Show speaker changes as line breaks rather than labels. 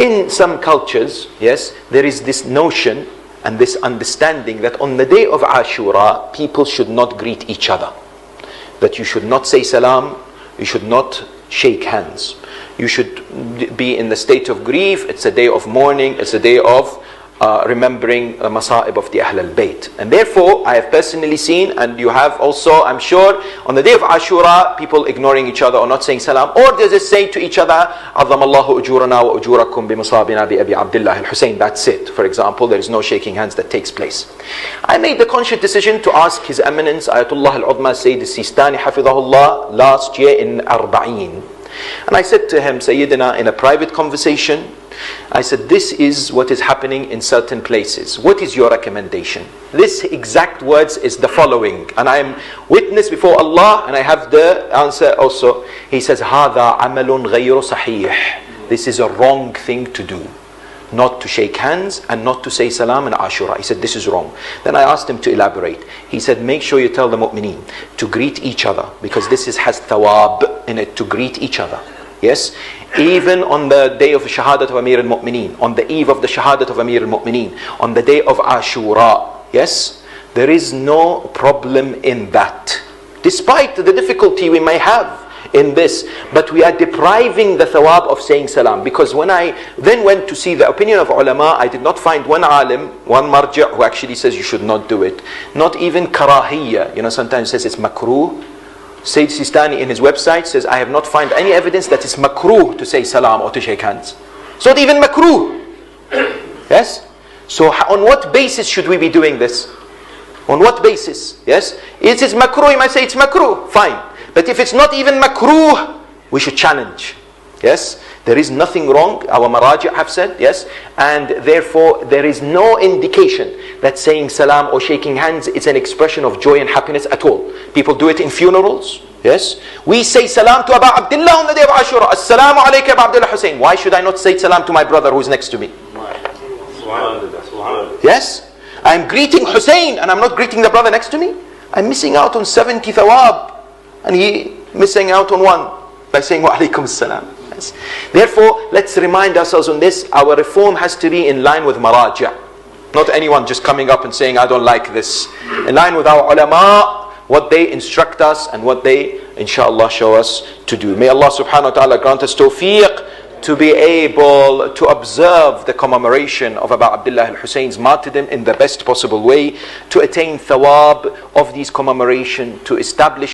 In some cultures, yes, there is this notion and this understanding that on the day of Ashura, people should not greet each other. That you should not say salam, you should not shake hands. You should be in the state of grief. It's a day of mourning. It's a day of remembering the masa'ib of the Ahl al-Bayt. And therefore, I have personally seen, and you have also, I'm sure, on the day of Ashura, people ignoring each other or not saying salam, or they just say to each other, عَظَّمَ اللَّهُ أُجُورَنَا وَأُجُورَكُمْ بِمُصَابِنَا بِأَبِي عَبْدِ اللَّهِ al-Husayn. That's it. For example, there is no shaking hands that takes place. I made the conscious decision to ask His Eminence, Ayatullah al-Udma Sayyid Sestani, Hafidhahullah, last year in Arba'een. And I said to him, Sayyidina, in a private conversation, I said, this is what is happening in certain places. What is your recommendation? This exact words is the following. And I am witness before Allah, and I have the answer also. He says, هَذَا عَمَلٌ غَيْرُ صَحِيحٌ. This is a wrong thing to do. Not to shake hands and not to say salam in Ashura. He said, this is wrong. Then I asked him to elaborate. He said, make sure you tell the mu'mineen to greet each other, because this has thawab in it, to greet each other. Yes, even on the day of Shahadat of Amir al-Mu'mineen, on the eve of the Shahadat of Amir al-Mu'mineen, on the day of Ashura, yes, there is no problem in that. Despite the difficulty we may have in this, but we are depriving the thawab of saying salam. Because when I then went to see the opinion of ulama, I did not find one alim, one marji' who actually says you should not do it. Not even karahiyya. You know, sometimes it says it's makruh. Sayyid Sestani in his website says, I have not found any evidence that it's makruh to say salam or to shake hands. It's not even makruh. Yes? So on what basis should we be doing this? On what basis? Yes? It is makruh, you might say it's makruh. Fine. But if it's not even makruh, we should challenge. Yes? There is nothing wrong, our maraji' have said, yes? And therefore, there is no indication that saying salam or shaking hands is an expression of joy and happiness at all. People do it in funerals, yes? We say salam to Abu Abdullah on the day of Ashura. Assalamu alayka Abu Abdullah Hussein. Why should I not say salam to my brother who is next to me? Yes? I'm greeting Hussein and I'm not greeting the brother next to me. I'm missing out on 70 thawab. And he missing out on one by saying wa alaykum salam. Yes. Therefore, let's remind ourselves on this. Our reform has to be in line with maraji'. Not anyone just coming up and saying, I don't like this. In line with our ulama, what they instruct us and what they, inshallah, show us to do. May Allah subhanahu wa ta'ala grant us tawfiq to be able to observe the commemoration of Abu Abdullah al-Husayn's martyrdom in the best possible way, to attain thawab of these commemoration, to establish